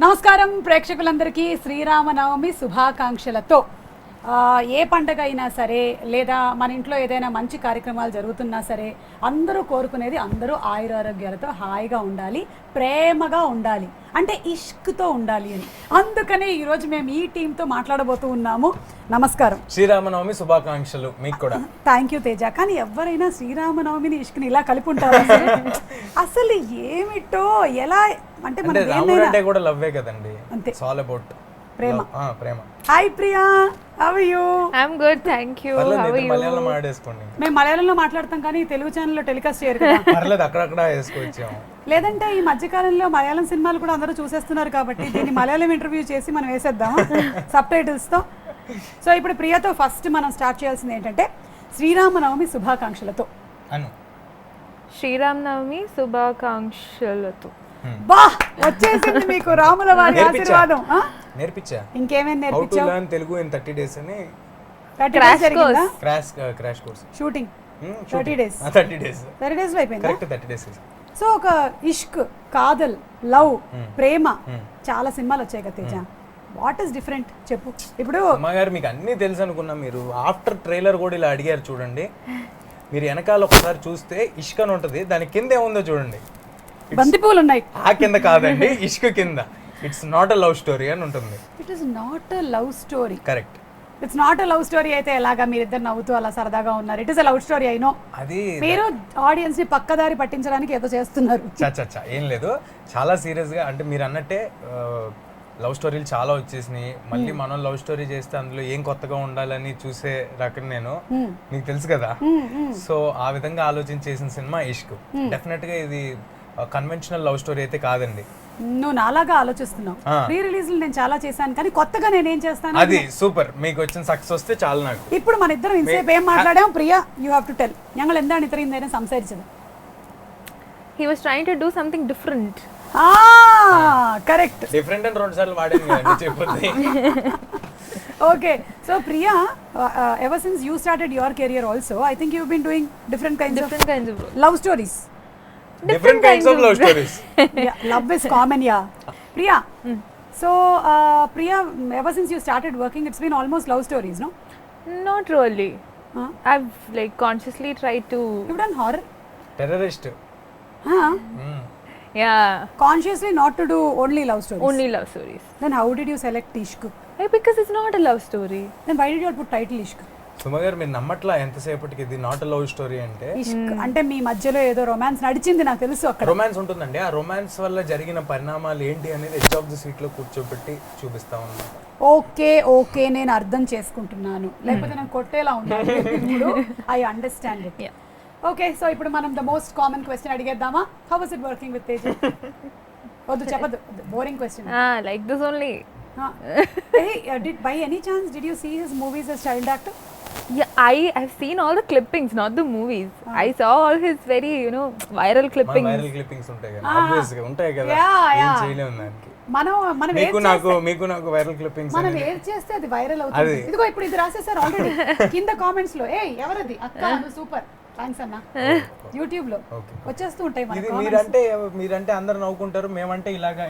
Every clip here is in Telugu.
నమస్కారం ప్రేక్షకులందరికీ శ్రీరామనవమి శుభాకాంక్షలతో ఏ పండగ అయినా సరే లేదా మన ఇంట్లో ఏదైనా మంచి కార్యక్రమాలు జరుగుతున్నా సరే అందరూ కోరుకునేది అందరూ ఆయురారోగ్యాలతో హాయిగా ఉండాలి, ప్రేమగా ఉండాలి, అంటే ఇష్క్తో ఉండాలి అని. అందుకనే ఈరోజు మేము ఈ టీంతో మాట్లాడబోతూ ఉన్నాము. నమస్కారం, శ్రీరామనవమి శుభాకాంక్షలు మీకు కూడా. Thank you Teja. కానీ ఎవరైనా శ్రీరామనవమిని ఇష్క్ని ఇలా కలిపి ఉంటారు అసలు ఏమిటో ఎలా అంటే మన రాముడు అంటే కూడా లవ్వే కదండి, అంతే, ఆల్ అబౌట్ ప్రేమ. ప్రేమ. Hi Priya, how are you? I am good, thank you. How are you? Malayalam మాట్లాడేసుకోండి. మేము మలయాళంలో మాట్లాడతాం కానీ తెలుగు ఛానల్లో టెలికాస్ట్ చేయరు కదా. పర్లేదు, అక్కడక్కడ వేసుకోవచ్చాము. లేదంటే ఈ మధ్యకాలంలో మలయాళం సినిమాలు కూడా అందరూ చూసేస్తున్నారు కాబట్టి దీన్ని మలయాళం ఇంటర్వ్యూ చేసి మనం వేసేద్దామా సబ్ టైటిల్స్తో. సో ఇప్పుడు ప్రియతో ఫస్ట్ మనం స్టార్ట్ చేయాల్సింది ఏంటంటే శ్రీరామనవమి శుభాకాంక్షలతో అను. శ్రీరామనవమి శుభాకాంక్షలతో. బా, వచ్చేసింది మీకు రాముల వారి ఆశీర్వాదం. నేర్పించా. ఇంకేమేమి హౌ టు నేర్పించావు? లెర్న్ తెలుగు ఇన్ 30 days అని crash course. Shooting 30 days. 30 days 30 days లో అయిపోయిందా? Correct, 30 days. సో ఒక ఇష్క్, కాదల్, లవ్, ప్రేమ చాలా సినిమాలు వచ్చాయి కదా తేజ. వాట్ ఈస్ డిఫరెంట్ చెప్పు. ఇప్పుడు అమ్మగారు మీకు అన్నీ తెలుసు అనుకున్నా. మీరు ఆఫ్టర్ ట్రైలర్ కూడా ఇలా అడిగారు చూడండి. మీరు వెనకాల ఒకసారి చూస్తే ఇష్క్ అని ఉంటుంది, దాని కింద ఏముందో చూడండి. బంతిపూలు ఉన్నాయి. ఆ కింద కాదండి, ఇష్క్ కింద. It's not a love story అని ఉంటుంది. It is not a love story. Correct. It's not a love story అయితే ఎలాగా మీరిద్దరు నవ్వుతూ అలా సరదాగా ఉన్నారు? It is a love story అయినో. అది మీరు ఆడియన్స్ ని పక్కదారి పట్టించడానికి ఏదో చేస్తున్నారు. చచ్చా ఏం లేదు, చాలా సీరియస్ గా. అంటే మీరు అన్నట్టే లవ్ స్టోరీలు చాలా వచ్చేసినాయి. మళ్ళీ మనం లవ్ స్టోరీ చేస్తే అందులో ఏం కొత్తగా ఉండాలని చూసే రకం నేను, మీకు తెలుసు కదా. సో ఆ విధంగా ఆలోచన చేసిన సినిమా ఇష్క్. డెఫినెట్ గా ఇది కన్వెన్షనల్ లవ్ స్టోరీ అయితే కాదండి. నువ్వు నాలాగా ఆలోచిస్తున్నావు. ప్రీ రిలీజ్ నేను చాలా చేశాను కానీ కొత్తగా నేనేం చేస్తాను? అది సూపర్. మీకు వచ్చిన సక్సెస్ వస్తే చాలు నాకు. ఇప్పుడు మన ఇద్దరం ఇంతసేపు ఏం మాట్లాడాం Priya? You have to tell. ഞങ്ങൾ എന്താണ് ഇത്രയും നേരം സംസാരിച്ചത്? He was trying to do something different. Correct. Different అని 2 సార్లు వాడాను కదా చెప్పొద్దు. Okay, so Priya, ever since you started your career also, I think you've been doing different kinds of love stories. Different kinds of love stories. Yeah, love is common, yeah. Priya, so Priya, ever since you started working, it's been almost love stories, no? Not really. I've like consciously tried to. You've done horror? Terrorist. Yeah. Consciously not to do only love stories? Only love stories. Then how did you select Ishq? Because it's not a love story. Then why did you put title Ishq? సుమగారు మీరు నమ్మట్లా ఎంతసేపటికి ఇది నాట్ లవ్ స్టోరీ అంటే. ఇష్క్ అంటే మీ మధ్యలో ఏదో రొమాన్స్ నడిచింది నాకు తెలుసు. అక్కడ రొమాన్స్ ఉంటుందండి. ఆ రొమాన్స్ వల్ల జరిగిన పరిణామాలు ఏంటి అనేది ఎడ్జ్ ఆఫ్ ది సీట్ లో కూర్చోబెట్టి చూపిస్తా ఉన్నాను. ఓకే నేను అర్థం చేసుకుంటున్నాను, లేకపోతే నేను కొట్టేలా ఉన్నాను. ఇప్పుడు I understand it. Okay, so ఇప్పుడు మనం ద మోస్ట్ కామన్ క్వశ్చన్ అడిగేద్దామా? How was it working with Teja? వద్దు చెప్పదు, boring question. Like this only. Hey, by any chance did you see his movies as child actor? Yeah, I've seen all the clippings, not the movies. I saw all his very, viral clippings. Viral clippings ఉంటాయి కదా, ఆబ్వియస్ గా ఉంటాయి కదా. ఏం చేయలేము దానికి. మనం మీకు నాకు వైరల్ క్లిప్పింగ్స్ మనం ఏం చేస్తే అది వైరల్ అవుతుంది. ఇదిగో ఇప్పుడు ఇది రాసేసారు ఆల్రెడీ కింద కామెంట్స్ లో. ఎవరది అక్క, సూపర్ థ్యాంక్స్ అన్న. యూట్యూబ్ లో వచ్చేస్తూ ఉంటాయి. ఇది మీరంటే అందరు నవ్వుకుంటారు, మేమంటే ఇలాగా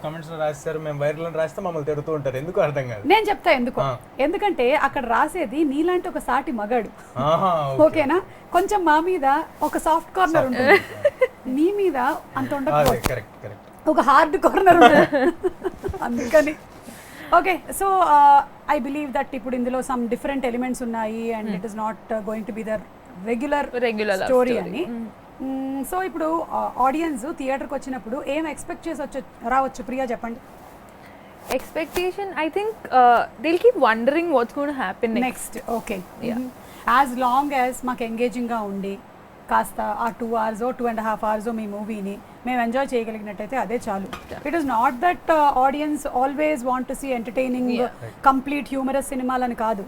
కమెంట్స్ లో రాస్తారు, మేము వైరల్ అని రాస్తే మమ్మల్ని తిడుతూ ఉంటారు. ఎందుకు అర్థం కాదు. నేను చెప్తా ఎందుకు. ఎందుకంటే అక్కడ రాసేది నీలాంటి ఒక సాటి మగాడు, ఓకేనా? కొంచెం మా మీద ఒక సాఫ్ట్ కార్నర్ ఉంటుంది, నీ మీద అంత ఉండదు. ఒక హార్డ్ కార్నర్ ఉంటుంది. అందుకని okay, so I believe that ఇప్పుడు ఇందులో సమ్ డిఫరెంట్ ఎలిమెంట్స్ ఉన్నాయి and it is not going to be the regular story అని. సో ఇప్పుడు ఆడియన్స్ థియేటర్కి వచ్చినప్పుడు ఏం ఎక్స్పెక్ట్ చేసి రావచ్చు ప్రియా, చెప్పండి. Expectation, I think they'll keep wondering what's going to happen next. Okay. As long as మాకు ఎంగేజింగ్గా ఉండి కాస్త ఆ 2 hours 2.5 hours మీ మూవీని మేము ఎంజాయ్ చేయగలిగినట్టయితే అదే చాలు. It is not that audience always want to see entertaining complete humorous సినిమాలని కాదు.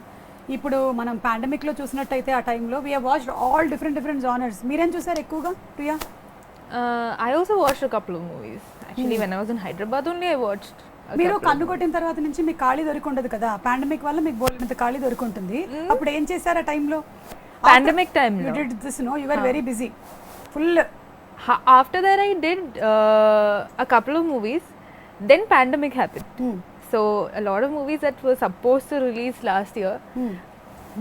ఇప్పుడు మనం పాండమిక్ లో చూసినట్టయితే ఆ టైంలో we have watched all different genres. మీరేం చూసారు ఎక్కువగా Priya? I also watched a couple of movies. Actually, when I was in Hyderabad only, I watched. మీరు కన్ను కొట్టిన తర్వాత నుంచి మీకు ఖాళీ దొరికి ఉండదు కదా, పాండమిక్ వల్ల మీకు బోల్డంత ఖాళీ దొరికి ఉంటుంది. అప్పుడు ఏం చేశారు ఆ టైంలో? Pandemic time. You did this, no? You were very busy. Full. After that, I did a couple of movies. then pandemic happened. So a lot of movies that were supposed to release last year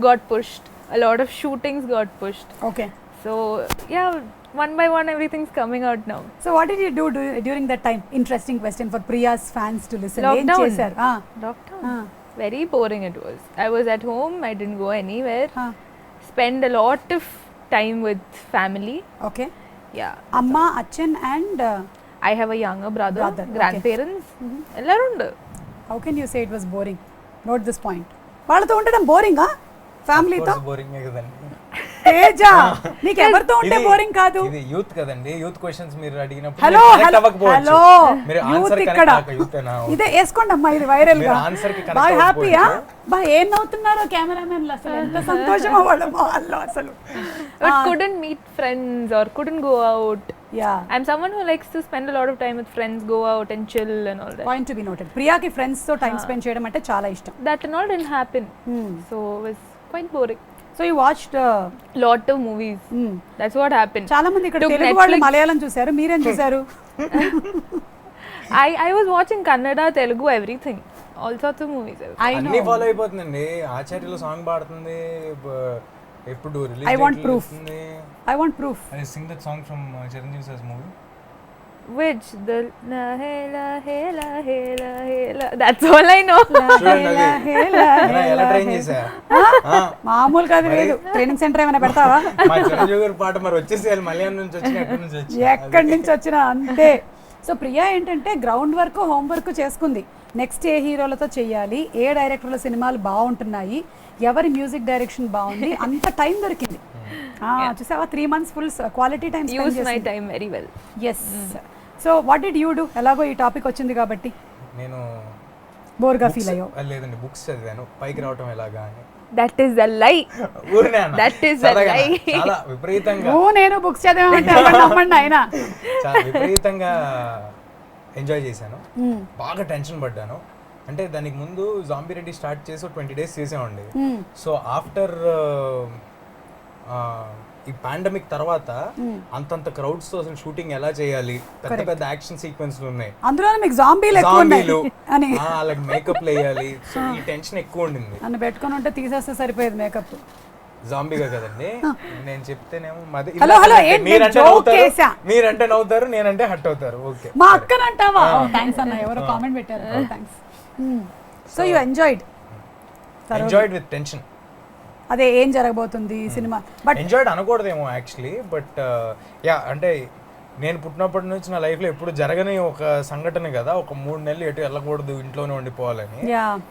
got pushed. A lot of shootings got pushed. Okay. So yeah, one by one everything's coming out now. So what did you do during that time? Interesting question for Priya's fans to listen. Lockdown. ఏం చేశారు? Lockdown. Very boring it was. I was at home. I didn't go anywhere. Spend a lot of time with family. Okay. Yeah. Amma, Achan and I have a younger brother. Okay. Grandparents. Ellaru undu. how can you say it was boring? Note this point. వాళ్ళతో ఉండడం బోరింగా ఫ్యామిలీతో? బోరింగ్ కదండి. తేజ నీకు ఎవరితో ఉంటే బోరింగ్ కాదు. ఇది యూత్ కదండి. యూత్ క్వశ్చన్స్ మీరు అడిగినప్పుడు హలో హలో మీరు ఆన్సర్ ఇక్కడ యూత్ ఏనా? ఇదే వేసుకోండి అమ్మా, ఇది వైరల్ గా. ఆన్సర్ కి బాగా హ్యాపీయా? బా ఏం నవ్వుతున్నారో కెమెరామెన్లు, అసలు ఎంత సంతోషమో వాళ్ళ వాళ్ళు అసలు. But couldn't meet friends or couldn't go out. Yeah. I'm someone who likes to spend a lot of time with friends, go out and chill and all that. Point to be noted. ప్రియాకి ఫ్రెండ్స్ తో టైం స్పెండ్ చేయడం అంటే చాలా ఇష్టం. That and all didn't happen. So it was quite boring. So you watched Lot of movies. That's what happened. చాలా మంది ఇక్కడ Took తెలుగు వాళ్ళు Netflix. మలయాళం చూశారు, మీరేం చూశారు? I was watching Kannada, Telugu, everything. All sorts of movies. అన్ని ఫాలో అయిపోతుందండి. ఆచార్యలో సాంగ్ పాడుతుంది, ఎప్పుడు release I want proof. I want proof. I sing that song from Chiranjeevi sir's movie. Which the la hela hela hela hela. That's all I know. ఎలా ట్రైన్ చేశా? మామూలు కాదు, లేదు ట్రైనింగ్ సెంటర్ ఏమైనా పెడతావా? మా చిరంజీవి గారి పాట మరి వచ్చేసేయాలి. మలయాళం నుంచి వచ్చిన ఎక్కడి నుంచి వచ్చి ఎక్కడి నుంచి వచ్చినా అంతే. సో ప్రియా ఏంటంటే గ్రౌండ్ వర్క్, హోమ్ వర్క్ చేసుకుంది. నెక్స్ట్ ఏ హీరోలతో చెయ్యాలి, ఏ డైరెక్టర్ల సినిమాలు బాగుంటున్నాయి, ఎవరి మ్యూజిక్ డైరెక్షన్ బాగుంది, అంత టైం దొరికింది. చూసావా, 3 months full quality time Use my time very well. Yes. So what did you do? ఎలాగో ఈ టాపిక్ వచ్చింది కాబట్టి నేను బోర్గా ఫీల్ అయ్యో? లేదండి, బుక్స్ చదివాను పైకి రావటం ఎలాగా అని. That is a lie. ఊరినే అన్న. That is a lie. చాలా విపరీతంగా నేను బుక్స్ చదివామంటే నమ్మండి ఆయన. చాలా విపరీతంగా ఎంజాయ్ చేశాను. బాగా టెన్షన్ పడ్డాను. అంటే దానికి ముందు జాంబీ రెడ్డి స్టార్ట్ చేసి 20 days చేసామండి. సో ఆఫ్టర్ ఈ పాండమిక్ తర్వాత అంతంత క్రౌడ్స్ తో అసలు షూటింగ్ ఎలా చేయాలి, పెద్ద పెద్ద యాక్షన్ సీక్వెన్స్లు ఉన్నాయి, అందులో మీకు జాంబీలు ఎక్కువ ఉన్నాయి అని అలాగే మేకప్ వేయాలి. సో ఈ టెన్షన్ ఎక్కువ ఉండింది. నన్ను పెట్టుకొని ఉంటే తీసేస్తే సరిపోయేది మేకప్. జాంబీగా కదండి నేను చెప్తేనేమో మీరంటే నవ్వుతారు, నేనంటే హట్ అవుతారు. ఓకే, మా అక్కనంటావా? థ్యాంక్స్ అన్న, ఎవరో కామెంట్ పెట్టారు. Thanks. So you enjoyed with tension. అదే ఏం జరగబోతుంది సినిమా. బట్ ఎంజాయ్డ్ అనకూడదేమో యాక్చువల్లీ. బట్ యా, అంటే నేను పుట్టినప్పటి నుంచి నా లైఫ్ లో ఎప్పుడు జరగని ఒక సంఘటన కదా, ఒక 3 నెలలు ఎటు వెళ్ళకూడదు, ఇంట్లోనే ఉండిపోవాలని.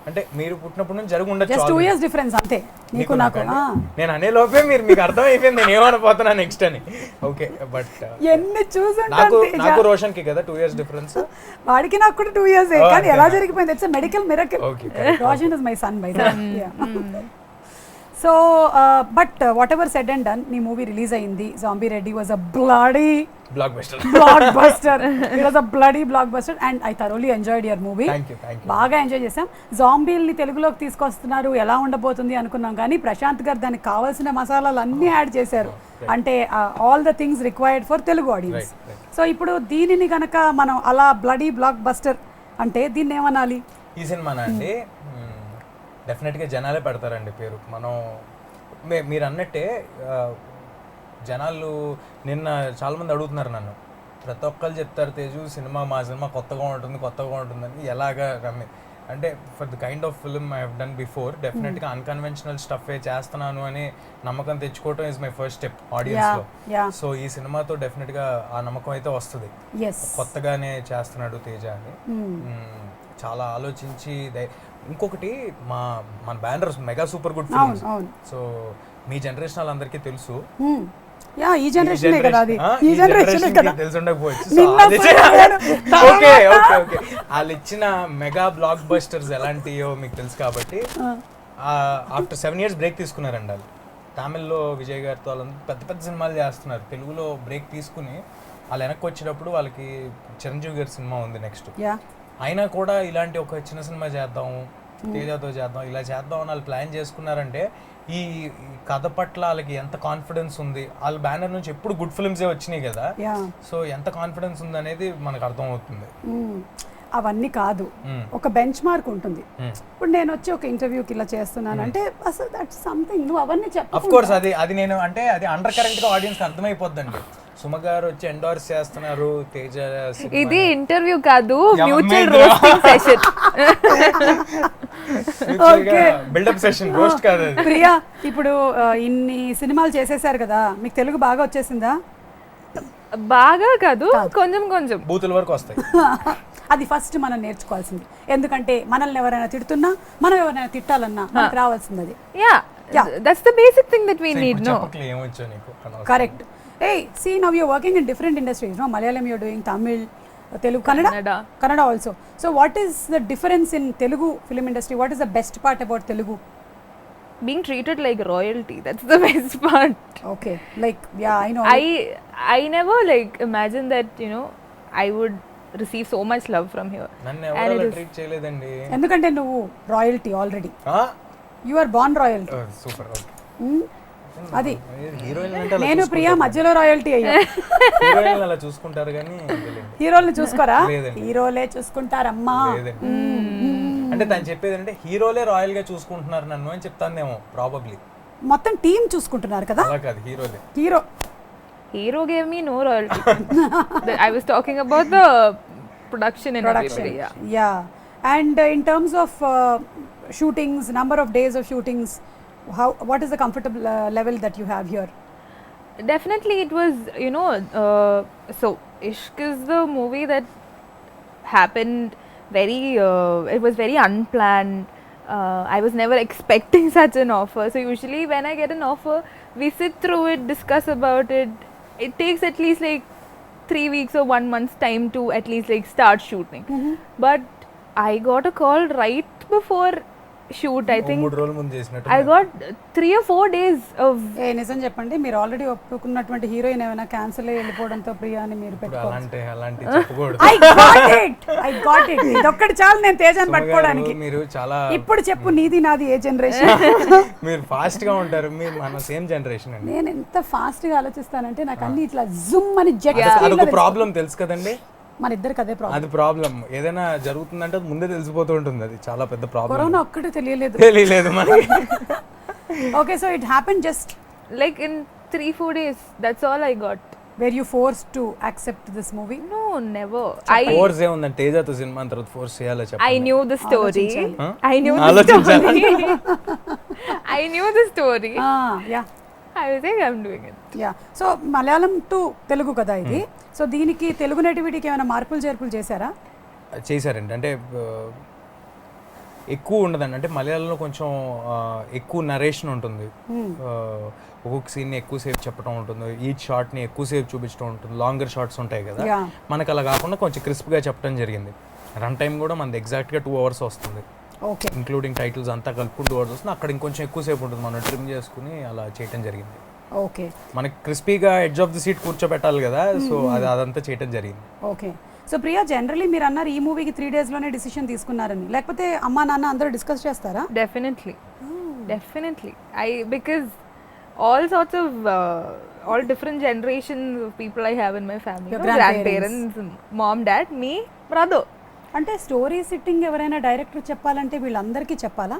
అంటే మీరు పుట్టినప్పటి నుంచి జరిగి ఉండొచ్చు. జస్ట్ 2 years డిఫరెన్స్ అంతే నీకు నాకు. నేను అనే లోపే మీకు అర్థం అయిపోయింది నేను ఏమనిపోతున్నా నెక్స్ట్ అని. ఓకే, బట్ ఎన్ని నాకు రోషన్ కి కదా 2 years డిఫరెన్స్. వాడికి నాకు కూడా 2 years, కానీ ఎలా జరిగిపోయింది? It's medical miracle. Roshan is my son by the way. So but what ever said and done, నీ మూవీ రిలీజ్ అయింది. Zombie Reddy was a bloody blockbuster. It was a bloody blockbuster and I thoroughly enjoyed your movie. Thank you. బాగా ఎంజాయ్ చేసాం. జాంబీల్ని తెలుగులోకి తీసుకొస్తున్నారు, ఎలా ఉండబోతుంది అనుకున్నాం, కానీ ప్రశాంత్ గారు దానికి కావాల్సిన మసాలాలు అన్నీ యాడ్ చేశారు. అంటే all the things required for Telugu audience. So ఇప్పుడు దీనిని గనక మనం అలా బ్లడీ బ్లాక్ బస్టర్ అంటే దీన్ని ఏమనాలి? ఈ సినిమానా అండి, డెఫినెట్గా జనాలే పెడతారండి పేరు. మనం మీరు అన్నట్టే జనాలు నిన్న చాలామంది అడుగుతున్నారు నన్ను, ప్రతి ఒక్కరు చెప్తారు తేజు మా సినిమా కొత్తగా ఉంటుందని. ఎలాగా రమ్మి అంటే for the kind of film I have done before, డెఫినెట్గా అన్కన్వెన్షనల్ స్టఫే చేస్తున్నాను అని నమ్మకం తెచ్చుకోవటం ఇస్ మై ఫస్ట్ స్టెప్ ఆడియన్స్లో. సో ఈ సినిమాతో డెఫినెట్గా ఆ నమ్మకం అయితే వస్తుంది. కొత్తగానే చేస్తున్నాడు తేజ అని చాలా ఆలోచించి. ఇంకొకటి మన banner mega super good films. So మీ జనరేషన్ వాళ్ళందరికీ తెలుసు. ఈ జనరేషన్ తెలుసుండకపోవచ్చు. వాళ్ళు ఇచ్చిన మెగా బ్లాక్ బస్టర్స్ ఎలాంటియో మీకు తెలుసు కాబట్టి ఆఫ్టర్ 7 years బ్రేక్ తీసుకున్నారండి వాళ్ళు. తమిళ్లో విజయ్ గారితో వాళ్ళందరూ పెద్ద పెద్ద సినిమాలు చేస్తున్నారు. తెలుగులో బ్రేక్ తీసుకుని వాళ్ళు వెనక్కి వచ్చేటప్పుడు వాళ్ళకి చిరంజీవి గారి సినిమా ఉంది నెక్స్ట్. అయినా కూడా ఇలాంటి ఒక చిన్న సినిమా చేద్దాం, తేజతో చేద్దాం, ఇలా చేద్దాం అని వాళ్ళు ప్లాన్ చేసుకున్నారంటే ఈ కథ పట్ల వాళ్ళకి ఎంత కాన్ఫిడెన్స్ ఉంది. వాళ్ళ బ్యానర్ నుంచి ఎప్పుడు గుడ్ ఫిల్మ్సే వచ్చినాయి కదా, సో ఎంత కాన్ఫిడెన్స్ ఉంది అనేది మనకు అర్థం అవుతుంది. అవన్నీ కాదు, ఒక బెంచ్ మార్క్ ఉంటుంది. ఇప్పుడు నేను వచ్చి ఒక ఇంటర్వ్యూకి ఇలా చేస్తున్నాను అంటే అసలు దట్స్ సంథింగ్, నువ్వు అవన్నీ ఆఫ్ కోర్స్ అది నేను అంటే అది అండర్ కరెంట్ గా ఆడియన్స్ అర్థమైపోద్దండి. సుమ గారు వచ్చి ఎండోర్స్ చేస్తున్నారు తేజ, ఇది ఇంటర్వ్యూ కాదు, mutual roasting session. Buildup session, roast కాదు అది. ప్రియా, ఇప్పుడు ఇన్ని సినిమాలు చేసేసారు కదా, మీకు తెలుగు బాగా వచ్చేసిందా? బాగా కాదు, కొంచెం కొంచెం బూతుల వరకు వస్తాయి. అది ఫస్ట్ మనం నేర్చుకోవాల్సింది, ఎందుకంటే మనల్ని ఎవరైనా తిడుతున్నా, మనం ఎవరైనా తిట్టాలన్నా మనకు రావాల్సింది అది. Yeah, that's the basic thing that we need. No, ఏమొచ్చో నీకు? Correct. Hey, see, now you're working in different industries, no? Malayalam you're doing, Tamil, Telugu, Kannada also. So what is the difference in Telugu film industry? What is the best part about Telugu? Being treated like royalty, that's the best part. Okay, like, yeah, I know. I never like imagined that, you know, I would receive so much love from here. నన్ను ఎవరు అలా ట్రీట్ చేయలేదండి. ఎందుకంటే నువ్వు royalty already. You are born royalty. Super. అది హీరోయిన్ అంటే నేను ప్రియా మధ్యలో రాయల్టీ అయ్యా. హీరోయిన్ అలా చూసుకుంటారు కానీ హీరోల్ని చూసుకోరా? హీరోలే చూసుకుంటారమ్మా. అంటే తను చెప్పేది అంటే హీరోలే రాయల్ గా చూసుకుంటున్నారు నన్ను అని చెప్తానేమో ప్రాబబ్లీ. మొత్తం టీం చూసుకుంటున్నారు కదా? అలా కాదు, హీరోలే. Hero gave me no royalty. I was talking about the production and everybody. Yeah. And in terms of shootings, number of days of shootings, what is the comfortable level that you have here? Definitely it was, you know, so Ishq is the movie that happened very it was very unplanned. I was never expecting such an offer. So usually when I get an offer, we sit through it, discuss about it. It takes at least like 3 weeks or 1 month's time to at least like start shooting. But I got a call right before shoot. I think 3 రోజుల ముందు చేసినట్టు I got 3 or 4 days of నిజం చెప్పండి, మీరు ఆల్రెడీ ఒప్పుకున్నటువంటి హీరోయిన్ ఏమైనా క్యాన్సిల్ అయ్యి వెళ్ళిపోవడంతో ప్రియా అని మీరు పెట్టుకోవాలి. అలాంటి చెప్పకూడదు. I got it. ఇదొక్కటి చాలు నేను తేజాన్ని పట్టుకోవడానికి. మీరు చాలా ఇప్పుడు చెప్పు, నీది నాది ఏ జనరేషన్? మీరు ఫాస్ట్ గా ఉంటారు, మీరు మన సేమ్ జనరేషన్ అండి. నేను ఎంత ఫాస్ట్ గా ఆలోచిస్తానంటే నాకు అన్ని ఇట్లా జుమ్ అని జెట్. అదొక ప్రాబ్లం తెలుసు కదండి, మన ఇద్దరికి అదే ప్రాబ్లం. అది ప్రాబ్లం. ఏదైనా జరుగుతుందంటే అది ముందే తెలిసిపోతూ ఉంటుంది, అది చాలా పెద్ద ప్రాబ్లం. కరోనా ఒక్కటే తెలియలేదు మనకి. Okay, so it happened just like in 3-4 days. That's all I got. Were you forced to accept this movie? No, never. Force ఏముందంటే తేజతో సినిమా తర్వాత ఫోర్స్ చేయాలో చెప్పండి. I knew the story. I knew the story. I knew the story. Yeah. I was like, I'm doing it. Yeah. So Malayalam to Telugu కదా ఇది. సో దీనికి తెలుగు నేటివిటీకి ఏమైనా మార్పులు చేర్పులు చేశారా? చేశారండి. అంటే ఎక్కువ ఉండదండి. అంటే మలయాళంలో కొంచెం ఎక్కువ నరేషన్ ఉంటుంది, ఒక్కొక్క సీన్ని ఎక్కువసేపు చెప్పడం ఉంటుంది, ఈచ్ షార్ట్ని ఎక్కువసేపు చూపించడం ఉంటుంది, లాంగర్ షార్ట్స్ ఉంటాయి కదా. మనకు అలా కాకుండా కొంచెం క్రిస్ప్గా చెప్పడం జరిగింది. రన్ టైం కూడా మనది ఎగ్జాక్ట్గా 2 hours వస్తుంది, ఇంక్లూడింగ్ టైటిల్స్ అంతా కలుపుకుని 2 hours వస్తుంది. అక్కడ ఇంకొంచెం ఎక్కువసేపు ఉంటుంది, మనం ట్రిమ్ చేసుకుని అలా చేయడం జరిగింది. ఓకే, మనకి క్రిస్పీగా ఎడ్జ్ ఆఫ్ ది సీట్ కూర్చోబెట్టాలి కదా, సో అదంతా చేయడం జరిగింది. ఓకే. సో ప్రియా, జనరలీ మీరు అన్నారు ఈ మూవీకి 3 days లోనే డిసిషన్ తీసుకున్నారని, లేకపోతే అమ్మా నాన్న అందరూ డిస్కస్ చేస్తారా? Definitely. Because all sorts of all different generations of people I have in my family. Your grandparents, mom, dad, me, brother. అంటే స్టోరీ సిట్టింగ్ ఎవరైనా డైరెక్టర్ చెప్పాలంటే వీళ్ళందరికీ చెప్పాలా?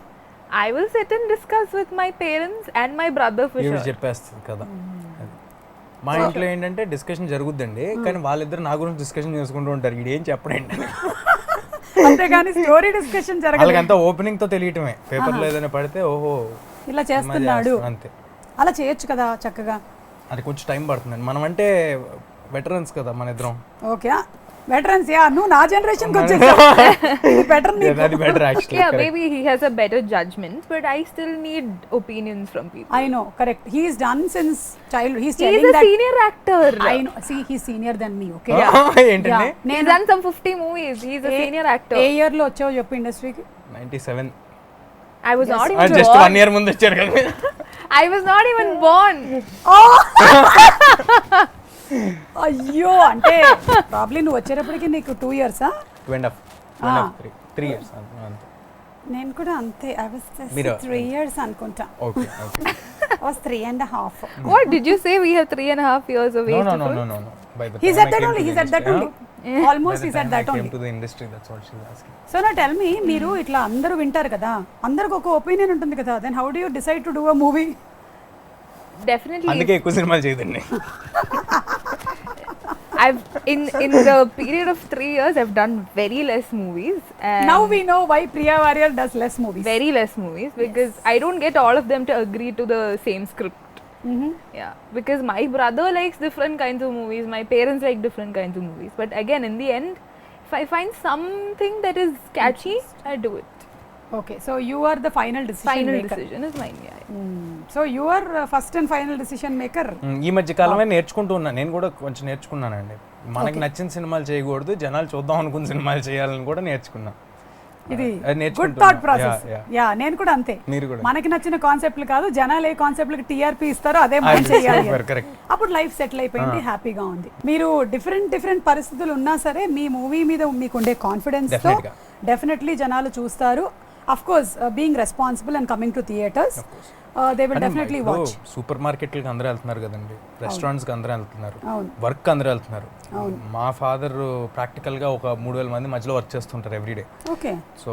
I will sit and discuss with my parents and my brother for sure. చెప్పేస్తుంది కదా. మా ఇంట్లో ఏంటంటే డిస్కషన్ జరుగుద్దండి, కానీ వాళ్ళిద్దరు నా గురించి డిస్కషన్ చేసుకుంటూ ఉంటారు, ఇదేం చెప్పడండి. అంతేగాని స్టోరీ డిస్కషన్ జరగదు. వాళ్ళకంతా ఓపెనింగ్ తో తెలియటమే, పేపర్లో ఏదైనా పడితే ఓహో ఇలా చేస్తున్నాడు అంతే. అలా చేయొచ్చు కదా చక్కగా. అది కొంచెం టైం పడుతుందండి, మనం అంటే వెటరన్స్ కదా మన ఇద్దరం. Okay, veterans. యా, నువ్వు నా జనరేషన్ కి వచ్చేసావు. అది better actually. Yeah, maybe he has a better judgment, but I still need opinions from people. I know, correct. He is done since childhood. He's telling that he's a senior actor. I know. See, he's senior than me. Okay. ఏంటండి? He's done some 50 movies. He's a senior actor. A year లో వచ్చావు చెప్పు ఇండస్ట్రీకి? 97. I was not even just born. 1 year ముందు వచ్చారు కదా. I was not even born. అయ్యో, అంటే ప్రాబ్లీ నువ్వు వచ్చేటప్పటికి నీకు 2 years? 2.5, 3 years అంతే. నేను కూడా అంతే. I was 3 years అనుకుంటా. Okay. I was 3.5. What did you say? We have 3.5 years of age No. By the He time said I that came only. to He the said that industry, only. Almost he said I that came only. to the industry, that's what she's asking. So నా టెల్ మీ మీరు ఇట్లా అందరూ వింటారు కదా, అందరికి ఒక ఒపీనియన్ ఉంటుంది కదా, then how do you decide to do a movie? Definitely. అందుకే ఎక్కువ సినిమాలు చేయదండి. I've in the period of 3 years I've done very less movies and Now we know why Priya Warrior does less movies. very less movies because I don't get all of them to agree to the same script. Yeah, because my brother likes different kinds of movies, my parents like different kinds of movies, but again in the end if I find something that is catchy I do it. Okay, so you are the final decision Final maker. decision is mine. Yeah. So you are first and final decision maker. ఈ మధ్య కాలమే నేర్చుకుంటూ ఉన్నా, నేను కూడా కొంచెం నేర్చుకున్నానండి. మనకి నచ్చిన సినిమాలు చేయకూడదు, జనాలు చూద్దాం అనుకున్న సినిమాలు చేయాలని కూడా నేర్చుకున్నా. ఇది గుడ్ నేర్చుకుంటున్నా. Thought process. Yeah, యా నేను కూడా అంతే. మీరు కూడా మనకి నచ్చిన కాన్సెప్ట్లు కాదు, జనాలు ఏ కాన్సెప్ట్లకి టీఆర్పీ ఇస్తారో అదే మనం చేయాలి. కరెక్ట్. అప్పుడు లైఫ్ సెటిల్ అయిపోయింది, హ్యాపీగా ఉంది. మీరు డిఫరెంట్ పరిస్థితులు ఉన్నా సరే మీ మూవీ మీద మీకు ఉండే కాన్ఫిడెన్స్ తో Definitely గా. డెఫినెట్లీ జనాలు చూస్తారు. Of course being responsible and coming to theatres they will definitely watch. Super మార్కెట్లకి అందరూ వెళ్తున్నారు కదండి, రెస్టారెంట్స్కి అందరూ వెళ్తున్నారు, అవును. వర్క్ అందరూ వెళ్తున్నారు. మా ఫాదర్ ప్రాక్టికల్గా ఒక 3000 మంది మధ్యలో వర్క్ చేస్తుంటారు ఎవ్రీడే. ఓకే, సో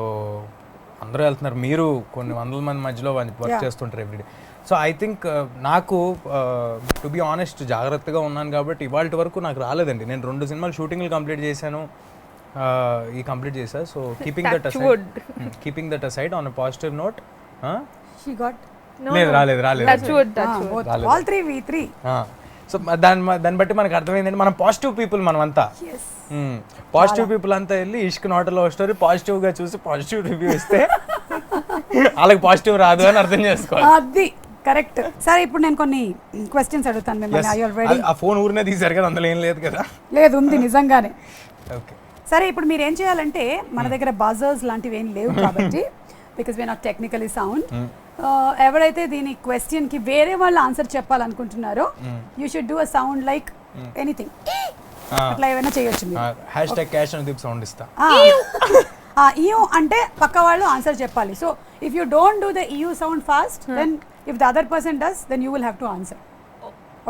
అందరూ వెళ్తున్నారు, మీరు కొన్ని వందల మంది మధ్యలో వర్క్ చేస్తుంటారు ఎవ్రీడే. సో ఐ థింక్ నాకు టు బి ఆనెస్ట్ జాగ్రత్తగా ఉన్నాను కాబట్టి ఇవాళ వరకు నాకు రాలేదండి. నేను 2 సినిమాలు షూటింగ్లు కంప్లీట్ చేశాను, ఈ కంప్లీట్ చేశా. So keeping that aside on a positive note. She got లేదు రాలేదు Touch wood. All 3 V3. So దాన్ని బట్టి మనకు అర్థమైందండి, మనం పాజిటివ్ పీపుల్ మనమంతా. పాజిటివ్ పీపుల్ అంతా వెళ్ళి ఇష్క్ నాట్ లవ్ స్టోరీ పాజిటివ్ గా చూసి పాజిటివ్ రివ్యూ ఇస్తే వాళ్ళకి పాజిటివ్ రాదు అని అర్థం చేసుకోవాలి. అది కరెక్ట్. సరే ఇప్పుడు నేను కొన్ని క్వశ్చన్స్ అడుగుతాను మిమ్మల్ని. ఐ ఆల్రెడీ ఆ ఫోన్ ఊరినే తీశారు కదా, అందులో ఏం లేదు కదా. లేదు, ఉంది నిజంగానే. ఓకే, సరే ఇప్పుడు మీరు ఏం చేయాలంటే, మన దగ్గర బజర్స్ లాంటివి ఏం లేవు కాబట్టి because we are not technically sound, ఎవరైతే దీని క్వశ్చన్ కి వేరే వాళ్ళు ఆన్సర్ చెప్పాలనుకుంటున్నారో you should do a sound like anything, అట్లా ఏమైనా చేయొచ్చు మీరు. హ్యాష్ క్యాష్ అని దీప్ సౌండ్ ఇస్తా. ఇయూ అంటే పక్క వాళ్ళు ఆన్సర్ చెప్పాలి. So if you don't do the ew sound fast, then if the other person does, then you will have to answer.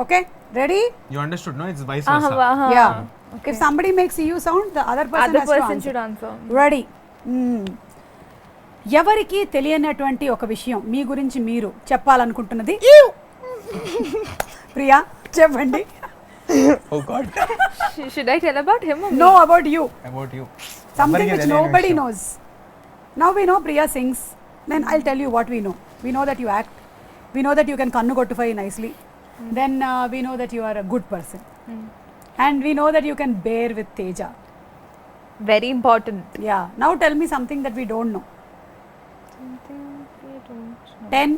Okay, ready? You understood no? It's vice versa. Yeah, if somebody makes you sound, the other person should answer. Ready? ఎవరికి తెలియనటువంటి ఒక విషయం మీ గురించి మీరు చెప్పాలనుకుంటున్నది. ప్రియా చెప్పండి. Oh God. Should I tell about him or me? No, about you. About you. Something which nobody knows. Now we know Priya sings. Then I'll tell you what we know. We know that you act. We know that you can kannu kottufai nicely. Then we know that you are a good person. And we know that you can bear with Teja. Very important. Yeah. Now tell me something that we don't know. Something we don't know. 10,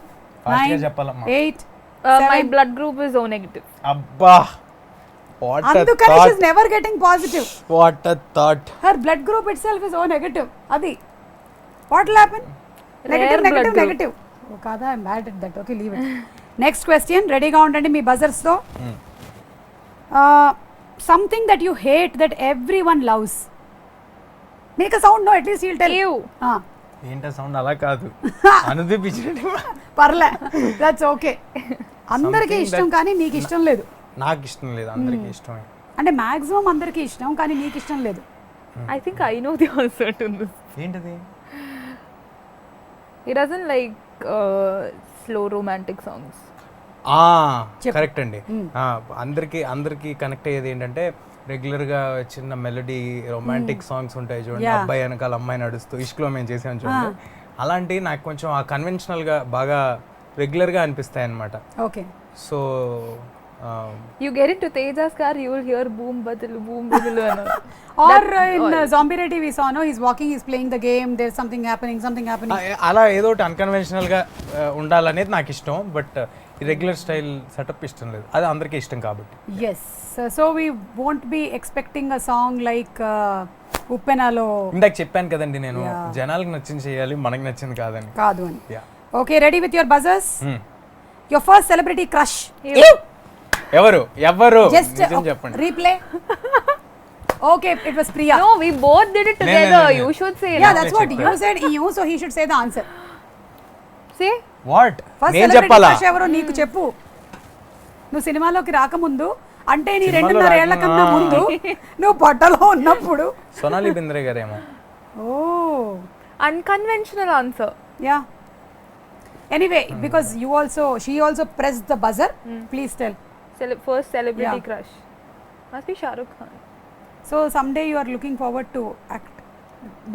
Fast గా 9, చెప్పాలమ్మా. 8, My 7. blood group is O negative. అబ్బా, what a అందుకని thought. she's never getting positive. What a thought. Her blood group itself is O negative. Adi. What will happen? Negative, blood negative, group. negative. Oh, kada, I'm bad at that. Okay, leave it. Next question. Ready ga undandi me buzzers తో. Something that you hate that everyone loves. Make a sound, no, at least he'll tell. Ew. ఏంటా సౌండ్? అలా కాదు, అనుదీప్ ఇచ్చినట్టు. పర్లే, దట్స్ ఓకే. అందరికీ ఇష్టం కానీ నీకు ఇష్టం లేదు. నాకు ఇష్టం లేదు, అందరికీ ఇష్టమే. అంటే మాక్సిమం అందరికీ ఇష్టం కానీ నీకు ఇష్టం లేదు. I think I know the answer to this. ఏంటది? He doesn't like slow romantic songs. Correct అండి. అందరికి కనెక్ట్ అయ్యేది ఏంటంటే రెగ్యులర్ గా చిన్న మెలడీ రొమాంటిక్ సాంగ్స్ ఉంటాయి చూడండి, అబ్బాయి వెనకాల అమ్మాయి నడుస్తూ ఇష్క్లో మేము చేసాం చూడండి, అలాంటి నాకు కొంచెం ఆ కన్వెన్షనల్ గా బాగా రెగ్యులర్ గా అనిపిస్తాయి అన్నమాట. Okay. So You get into Teja's car, you will hear boom badilu boom badilu and all. Or in Zombie Ready we saw, no, he's walking, he's playing the game, there's something happening. అలా ఏదో ఒకటి అన్కన్వెన్షనల్ గా ఉండాలనేది నాకు ఇష్టం, బట్ రెగ్యులర్ స్టైల్ సెటప్ ఇష్టం లేదు, అది అందరికీ ఇష్టం కాబట్టి. Yes, so we won't be expecting a song like Uppenalo. ఇందాక చెప్పాను కదండి నేను, జనాలకు నచ్చింది చేయాలి, మనకి నచ్చింది కాదని. కాదు అని. Okay, ready with your buzzers? Your first celebrity crush. ఎవరు Just చెప్పండి. replay. Okay, it was Priya. No, we both did it together. No. You should say. Yeah, that's what you said. You, so he should say the answer. Say. What First నేను celebrity చెప్పాలా? crush ఎవరో నీకు చెప్పు. నువ్వు సినిమాలోకి రాకముందు అంటే నీ 2.5 ఏళ్ల కన్నా ముందు నువ్వు పొట్టలో ఉన్నప్పుడు. సోనాలి బింద్రే గారేమో. Oh Unconventional answer. Yeah anyway because she also press the buzzer. Please tell. First celebrity Yeah. crush. Must be Shah Rukh Khan. So some day you are looking forward to act.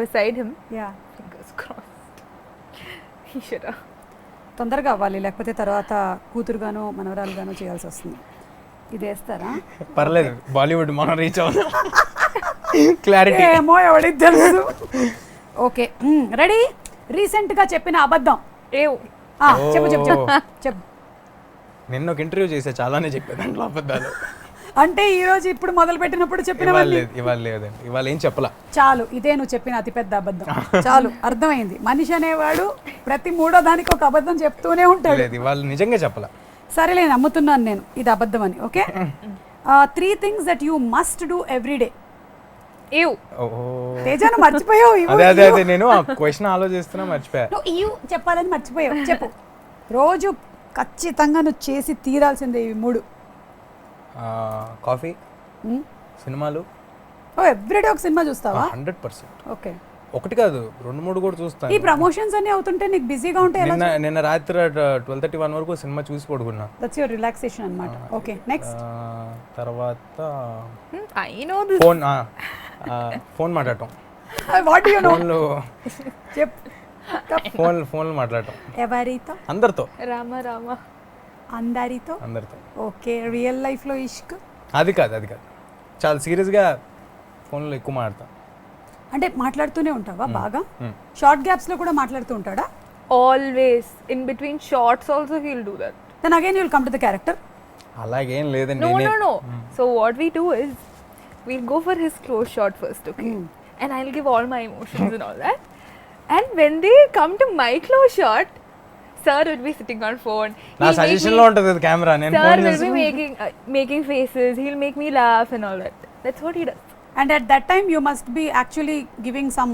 Beside him, yeah fingers crossed. Ishara. తొందరగా అవ్వాలి, లేకపోతే తర్వాత కూతురుగానో మనవరాలుగానో చేయాల్సి వస్తుంది. ఇది వేస్తారా? పర్లేదు, బాలీవుడ్ మనం రీచ్ అవుతాం. క్లారిటీ ఏమో ఎవడికి తెలుసు. Okay ready. రీసెంట్ గా చెప్పిన అబద్ధం. Ew. చెప్పు చెప్పు చెప్పు చెప్పు. నిన్న ఒక ఇంటర్వ్యూ చేసా, చాలానే చెప్పే దాంట్లో అబద్ధాలు. అంటే ఈ రోజు ఇప్పుడు మొదలు పెట్టినప్పుడు చెప్పినవన్నీ ఇవాళ లేదండి, ఇవాళ ఏం చెప్పలా. చాలు, ఇదే నువ్వు చెప్పిన అతిపెద్ద అబద్ధం. చాలు, అర్థమైంది. మనిషి అనేవాడు ప్రతి 3వ దానికి ఒక అబద్ధం చెప్తూనే ఉంటాడు. లేదు, ఇవాళ నిజంగా చెప్పలా. సరేలే, నమ్ముతున్నాను నేను ఇది అబద్ధం అని. Okay 3 things that you must do every day. Ew. తేజాను మర్చిపోయావు. అదే నేను ఆ క్వశ్చన్ ఆలోచిస్తున్నా, మర్చిపోయా. నువ్వు చెప్పాలని మర్చిపోయావు. చెప్పు. రోజు ఖచ్చితంగా నువ్వు చేసి తీరాల్సిందే ఇవి 3. కాఫీ, సినిమాలు. ఎవ్రీడే ఒక సినిమా చూస్తావా? 100%. ఓకే, ఒకటి కాదు 2-3 కూడా చూస్తాను. ఈ ప్రమోషన్స్ అన్ని అవుతుంటే నీకు బిజీగా ఉంటే ఎలా? నిన్న రాత్రి 12:31 వరకు సినిమా చూసి పడుకున్నా. దట్స్ యువర్ రిలాక్సేషన్ అన్నమాట. Okay, next. తర్వాత I know this. ఫోన్ మాట్లాడటం. What you know? ఫోన్లో చెప్పు. ఫోన్లో మాట్లాడటం. ఎవరితో? అందరితో. Rama. అందరితో. ఓకే, రియల్ లైఫ్ లో ఇష్క్? అది కాదు చాలా సీరియస్గా ఫోన్లో ఎక్కువ మాట్లాడతాం. అంటే మాట్లాడుతూనే ఉంటావా బాగా? షార్ట్ గ్యాప్స్ లో కూడా మాట్లాడుతూ ఉంటాడా? Always. In between shots also he'll do that. Then again you will come to the character. అలాగేం లేదండి. No. So what we do is we'll go for his close shot first, okay? And I'll give all my emotions and all that. And when they come to my close shot, sir will be sitting on phone. నా సజెషన్ లో ఉంటది కెమెరా. నేను Sir phone will be making faces. He'll make me laugh and all that. That's what he does. And at that time you must be actually giving some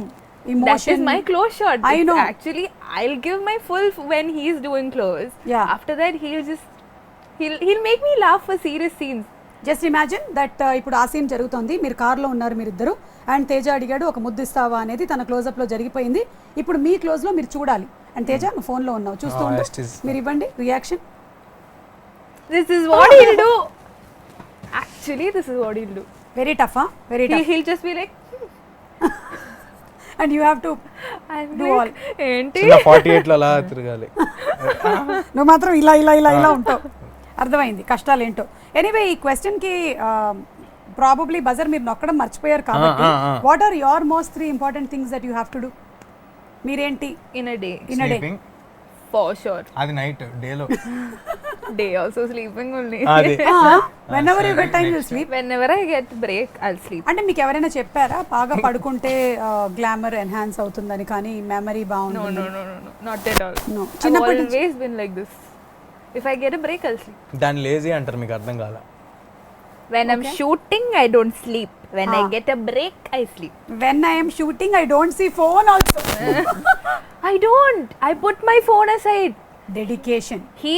emotion. That is my close shot. I know. Actually, I'll give my full when he's doing close. Yeah. After that, he'll make me laugh for serious scenes. Just imagine that ఇప్పుడు ఆ సీన్ జరుగుతుంది, మీరు కార్లో ఉన్నారు మీరిద్దరు, అండ్ తేజ అడిగాడు ఒక ముద్దు ఇస్తావా అనేది, తన క్లోజప్ లో జరిగిపోయింది. ఇప్పుడు మీ క్లోజ్ లో మీరు చూడాలి, అండ్ తేజ నువ్వు ఫోన్ లో ఉన్నావు, చూస్తూ ఉండు, మీరు ఇవ్వండి reaction. This is what he'll do. Actually, this is what he'll do. Very tough. Very tough. He'll just be like, and you have to I'm Do like, ఏంటి? 48 లో అలా తిరగాలి. నువ్వు మాత్రం ఇలా ఉంటావు. అర్థమైంది కష్టాలు ఏంటో. ఎనీవే, ఈ క్వశ్చన్ కి ప్రాబబ్లీ బజర్ మీరు నొక్కడం మర్చిపోయారు కాబట్టి, what are your most 3 important things that you have to do? మీరేంటి? In a day. Sleeping. For sure. అది నైట్, డేలో. Day also sleeping only. అది whenever you get time you sleep. Whenever I get break, I'll sleep. అంటే మీకు ఎవరైనా చెప్పారా బాగా పడుకుంటే గ్లామర్ ఎన్హాన్స్ అవుతుందని, కానీ మెమరీ బాగుంటుంది? No. Not at all. No. I've always been like this. If I get a break, I'll sleep. దాన్ని లేజీ అంటారు, మీకు అర్థం కాల. When I'm shooting, I don't sleep. When I get a break, I sleep. When I am shooting, I don't see phone also. I don't. I put my phone aside. Dedication. He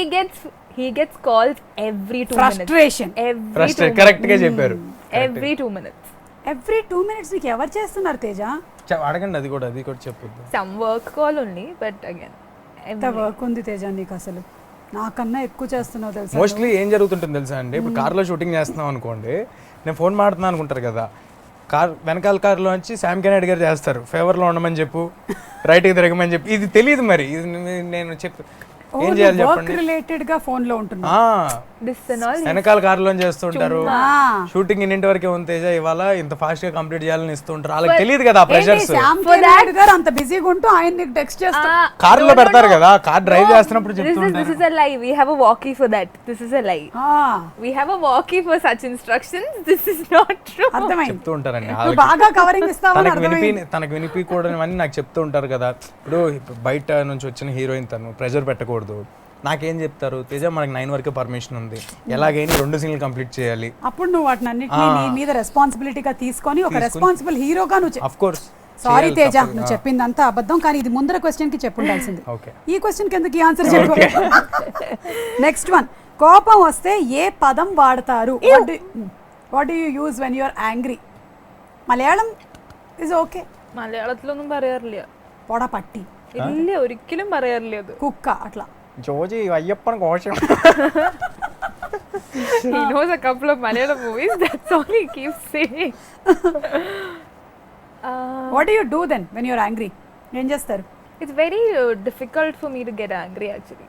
gets calls every 2 minutes. Frustration. Correct గా చెప్పారు. Every 2 minutes. Every 2 minutes నీకు ఎవరు చేస్తున్నారు తేజ? అడగండి, అది కూడా చెప్పొద్దు. Some work call only, but again. ఎంత వర్క్ ఉంది తేజ నీకు, అసలు నాకన్నా ఎక్కువ చేస్తున్నావు తెలుసా. మోస్ట్లీ ఏం జరుగుతుంటుంది తెలుసా అండి, ఇప్పుడు కార్లో షూటింగ్ చేస్తున్నాం అనుకోండి, నేను ఫోన్ మాడుతున్నాను అనుకుంటారు కదా, వెనకాల కార్లో వచ్చి శామ్ కెనెడీ గారు చేస్తారు, ఫేవర్లో ఉండమని చెప్పు, రైట్కి తిరగమని చెప్పి. ఇది తెలియదు మరి, ఇది నేను ఏం చేయాలి చెప్పండి. రిలేటెడ్ గా ఫోన్ లో ఉంటున్నా, వెనకాల కార్లో చేస్తుంటారు, షూటింగ్ ఇన్నింటి వరకే ఉంది, ఇవాళ ఇంత ఫాస్ట్ గా కంప్లీట్ చేయాలని ఇస్తుంటారు, వాళ్ళకి తెలియదు కదా ప్రెషర్స్. శామ్ కెనెడీ గారు అంత బిజీగా ఉంటూ ఆయన నీకు టెక్స్ట్ చేస్తారు, కార్లో పెడతారు కదా, కార్ డ్రైవ్ చేస్తున్నప్పుడు చెప్తుంటారు. This is a lie. We have a walkie for that. This is a lie. We have a walkie for such instructions. This is not true. అర్థమైంది, చెప్తూ ఉంటారండి. బాగా కవరింగ్ ఇస్తావని అర్థమైంది. తనకు వినిపించకూడని నాకు చెప్తూ ఉంటారు కదా. ఇప్పుడు బయట నుంచి వచ్చిన హీరోయిన్, తను ప్రెషర్ పెట్టకూడదు. నాకేం చెప్తారు, తేజ మనకి 9 వరకు పర్మిషన్ ఉంది, ఎలాగైనా 2 సీన్లు కంప్లీట్ చేయాలి. అప్పుడు నువ్వు వాటిని అన్నిటినీ నీ మీద రెస్పాన్సిబిలిటీగా తీసుకొని ఒక రెస్పాన్సిబుల్ హీరోగా నువ్వు. Of course. సారీ తేజ, నువ్వు చెప్పిందంతా అబద్ధం, కానీ ఇది ముందర క్వశ్చన్ కి చెప్పుండాల్సింది. ఓకే, ఈ క్వశ్చన్ కి ఎందుకు ఈ ఆన్సర్ చెప్పు. నెక్స్ట్ వన్, కోపం వస్తే ఏ పదం వాడతారు? What do you use when you are angry? Malayalam is okay. മലയാളത്തിലൊന്നും പറയാറില്ല. പൊട പട്ടി ഇല്ല, ഒരിക്കലും പറയാറില്ല അത്. കുക്ക അട്ല ജോജി അയ്യപ്പൻ കോശം. He knows a couple of Malayalam movies, that's all he keeps saying. What do you do then when you are angry? ఏం చేస్తారు? It's very difficult for me to get angry actually.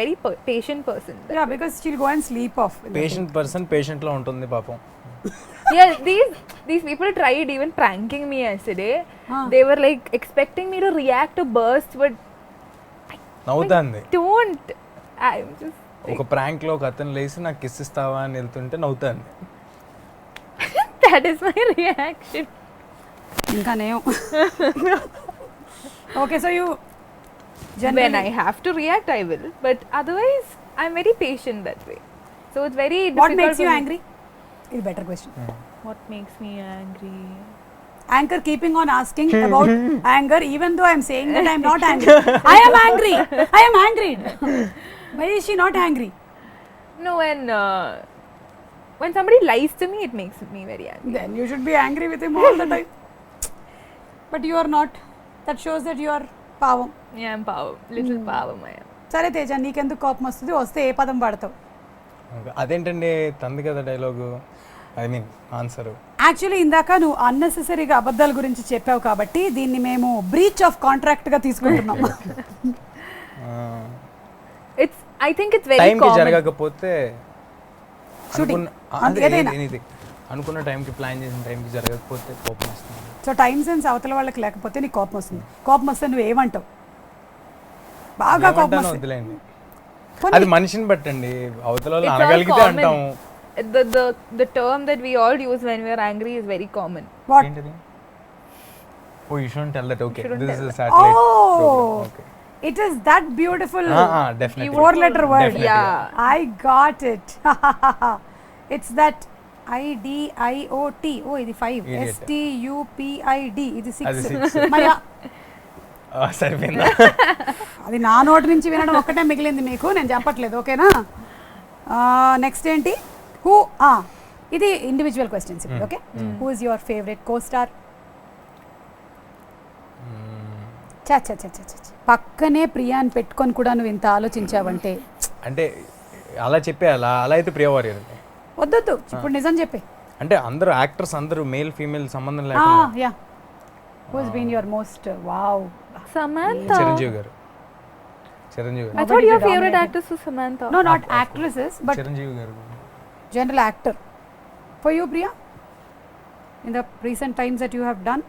Very patient person. Yeah, because she'll go and sleep off. Patient person patient లో ఉంటుంది పాపం. Yeah, these people tried even pranking me yesterday. They were like expecting me to react to burst, but నవ్వుతాంది. don't. I'm just ఒక ప్రాంక్ లో ఒక అతను లేచి నాకు కిస్ ఇస్తావా అని వెళ్తుంటే నవ్వుతాంది. that is my reaction. ఇంకా నేను Okay, so you When I have to react, I will. But otherwise, I'm very patient that way. So it's very difficult. What makes you for me. angry? Is better question. What makes me angry? Anchor keeping on asking about anger, even though I'm saying that I'm not angry. I am angry. I am angry. Why is she not angry? No, when somebody lies to me, it makes me very angry. Then you should be angry with him all the time. But you are not. That shows that you are పావం. Yeah, I'm power. Little power, I am. సరే తేజ, నీకెందుకు కోపం వస్తుంది? వస్తే ఏ పదం వాడతావు? అదేంటండి తంది కదా dialogue, I mean answer. Actually ఇందాక నువ్వు అన్నెసెసరీగా అబద్ధాల గురించి చెప్పావు కాబట్టి దీన్ని మేము బ్రీచ్ ఆఫ్ కాంట్రాక్ట్ గా తీసుకుంటున్నాం. I think it's very టైంకి common. జరగకపోతే Shooting. ఏదైనా అనుకున్న టైంకి ప్లాన్ చేసిన టైంకి జరగకపోతే కోపం వస్తుంది. సో టైం సెన్స్ అవతల వాళ్ళకి లేకపోతే నీకు కోపం వస్తుంది. కోపం వస్తే నువ్వు ఏమంటావు? బాగా కోపం ఏమంటానో వస్తుంది. వదిలేండి, అది మనిషిని బట్టండి. అవతల వాళ్ళు It's all అనగలిగితే common. అంటాము. The term that we all use when we are angry is very common. What? ఏంటది? Oh you shouldn't tell that. Okay, Shouldn't this is tell a satellite Oh, program. Okay. it is that beautiful Definitely. 4-letter word. Definitely. Yeah. I got it. It's that IDIOT. Oh, ఇది 5. Idiot. STUPID. ఇది అది 6. 6. మరి సరిపోయిందా? అది నా నోటి నుంచి వినడం ఒక్కటే మిగిలింది మీకు, నేను చెప్పట్లేదు. ఓకేనా? నెక్స్ట్ ఏంటి? ఇది individual questions. Okay, who is your favourite co star? పక్కనే ప్రియాని పెట్టుకొని కూడా నువ్వు ఇంత ఆలోచించావంటే అంటే అలా చెప్పేయాలా? అలా అయితే ప్రియ వారియర్ అండి. వద్దొద్దు, ఇప్పుడు నిజం చెప్పే. అంటే అందరూ యాక్టర్స్ అందరూ మేల్ ఫీమేల్ సంబంధం లేకుండా. Yeah, who has been your most wow? Samantha. Chiranjeevi గారు. చిరంజీవి I గారు. thought your favorite dominated. actress was Samantha. No, not actresses, but Chiranjeevi గారు. general actor. For you, Priya, in the recent times that you have done?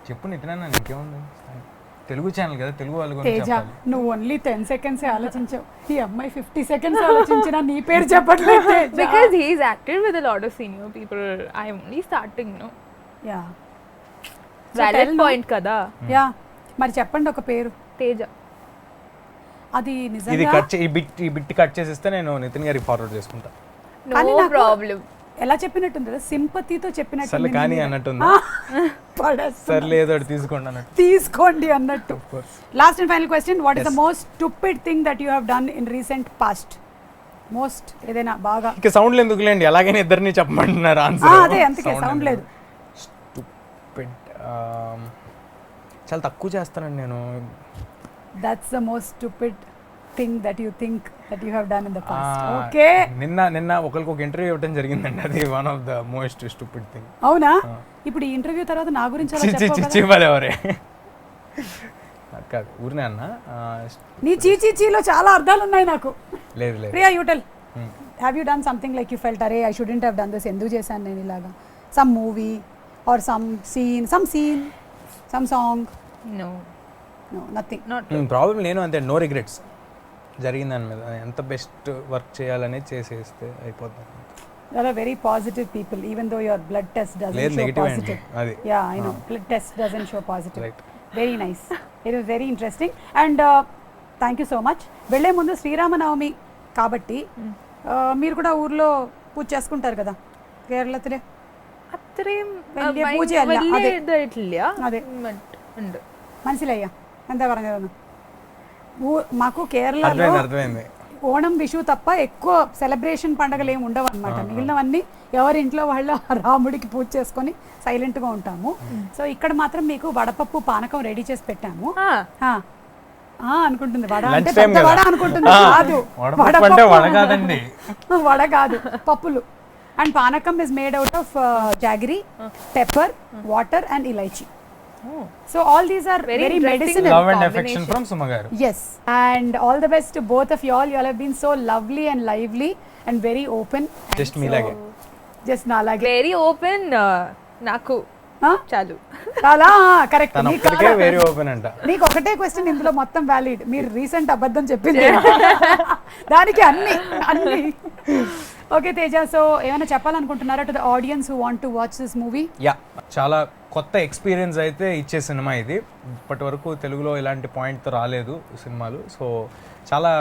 చెప్పు నితినా, ఇంకేముంది? తెలుగు ఛానల్ కదా, తెలుగు వాళ్ళ గురించి తేజ, చెప్పాలి. నువ్వు ఓన్లీ 10 seconds ఆలోచించావు. ఈ అమ్మాయి 50 seconds ఆలోచించినా నీ పేరు చెప్పట్లేదు Teja. Because he's acted with a lot of senior people. I'm only starting, no? Yeah, Valid point kada. Yeah, మరి చెప్పండి ఒక పేరు. Teja. అది ఇది నిజంగా కట్ ఈ బిట్ కట్ చేసిస్తే నేను నితిన్ గారికి ఫార్వర్డ్ చేసుకుంటా. కానీ No నాకు problem. ఎలా చెప్పినట్టుంది కదా, సింపతితో సర్లే చెప్పినట్టు కానీ అన్నట్టుంది. సర్లే ఏదో ఒకటి తీసుకోండి అన్నట్టు. తీసుకోండి అన్నట్టు. Of course. Last and final question, what is the most stupid thing that you have done in recent past? Most ఏదైనా బాగా ఇక సౌండ్లు ఎందుకులేండి, ఎలాగైనా ఇద్దరిని చెప్పమంటున్నారు ఆన్సర్. అదే అందుకే సౌండ్ లేదు. స్టూపిడ్ చాలా తక్కువ చేస్తానండి నేను. That's the most stupid thing that you think that you have done in the past. Okay, నిన్న ఒకరికి ఒక ఇంటర్వ్యూ ఇవ్వడం జరిగిందండి, అది one of the most stupid thing. అవునా? ఇప్పుడు ఈ ఇంటర్వ్యూ తర్వాత నా గురించి అలా చెప్పావు కదా? చివ్వలేవరే కాదు, ఊరినే అన్న. నీ చీచీచీలో చాలా అర్థాలు ఉన్నాయి నాకు. లేదు లేదు. Priya, you tell, have you done something like you felt అరే I shouldn't have done this, ఎందుకు చేశాను నేను ఇలాగా? Some movie or some scene, some song? No. No, nothing. Not. Problem నేను అంతే, నో రిగ్రెట్స్. జరిగిన దాని మీద ఎంత బెస్ట్ వర్క్ చేయాలనేది చేసేస్తే అయిపోతుంది. You are a very positive people, even though your blood test doesn't లేదు, show negative positive. అండి అది. Yeah, I know. Blood test doesn't show positive. Right. Very nice. It was very interesting. And thank you so much. వెళ్ళే ముందు శ్రీరామనవమి కాబట్టి మీరు కూడా ఊర్లో పూజ చేసుకుంటారు కదా కేరళത്തിലെ? അത്രയും വലിയ പൂജയല്ല, അതെ. വലിയ ഇതായിട്ടില്ല. അതെ. But ഉണ്ട്. മനസ്സിലായ എന്താ പറഞ്ഞതെന്ന്? మాకు కేరళలో అర్థమైంది అర్థమైంది. ఓణం విషు తప్ప ఎక్కువ సెలబ్రేషన్ పండుగలు ఏమి ఉండవు అనమాట. మిగిలినవన్నీ ఎవరి ఇంట్లో వాళ్ళు రాముడికి పూజ చేసుకొని సైలెంట్ గా ఉంటాము. సో ఇక్కడ మాత్రం మీకు వడపప్పు పానకం రెడీ చేసి పెట్టాము. అనుకుంటుంది వడ అంటే పెద్ద వడ అనుకుంటుంది, కాదు వడ కాదు, పప్పులు. అండ్ పానకం is made out of jaggery, pepper, water and elaichi. So all these are very medicinal. Love and affection from Suma garu. Yes, and all the best to both of you all. You all have been so lovely and lively and very open. Just me lage. Just na lage. Very open. Naku. చాలు చాలా కరెక్ట్. వెరీ ఓపెన్ అంట. నీకు ఒకటే క్వశ్చన్ ఇందులో మొత్తం వ్యాలిడ్. మీరు రీసెంట్ అబద్ధం చెప్పింది దానికి అన్ని ఓకే తేజ. సో ఏమైనా చెప్పాలనుకుంటున్నారా to the audience who want to watch this movie? Yeah, చాలా కొత్త ఎక్స్పీరియన్స్ అయితే ఇచ్చే సినిమా ఇది. ఇప్పటి వరకు తెలుగులో ఇలాంటి పాయింట్తో రాలేదు సినిమాలు. సో చాలా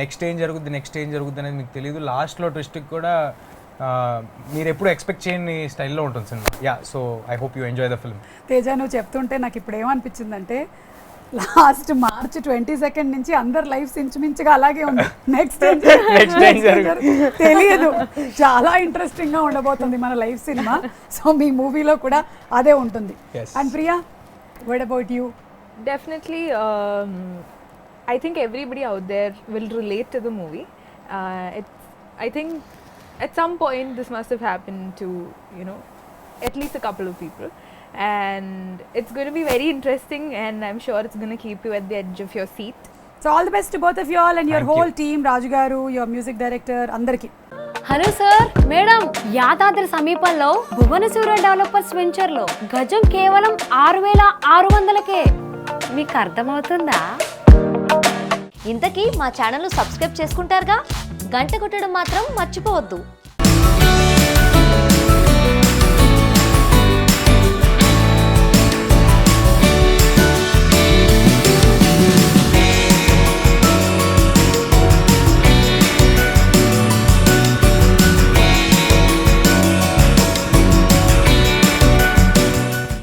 నెక్స్ట్ ఏం జరుగుద్ది అనేది మీకు తెలియదు. లాస్ట్లో ట్విస్ట్కి కూడా మీరు ఎప్పుడు ఎక్స్పెక్ట్ చేయని స్టైల్లో ఉంటుంది cinema. Yeah, so I hope you enjoy the film. Teja, నువ్వు చెప్తుంటే నాకు ఇప్పుడు ఏమనిపించిందంటే లాస్ట్ March 22 నుంచి అందరు లైఫ్స్ ఇంచుమించుగా అలాగే ఉంది. నెక్స్ట్ తెలియదు. చాలా ఇంట్రెస్టింగ్ గా ఉండబోతుంది మన లైఫ్ సినిమా. సో మీ మూవీలో కూడా అదే ఉంటుంది. And Priya, what about you? Definitely, I think everybody out there will relate to the movie. I think at some point this must have happened to, at least a couple of people. And it's going to be very interesting, and I'm sure it's going to keep you at the edge of your seat. So all the best to both of you all and your whole team, Raju garu, your music director, andarki. Hello sir, madam, Yadadri సమీపంలో భువనసూర డెవలపర్స్ వెంచర్లో గజం కేవలం 6,600కే. మీకు అర్థమవుతుందా? ఇంతకీ మా ఛానల్ సబ్స్క్రైబ్ చేసుకుంటారుగా, గంట కొట్టడం మాత్రం మర్చిపోవద్దు.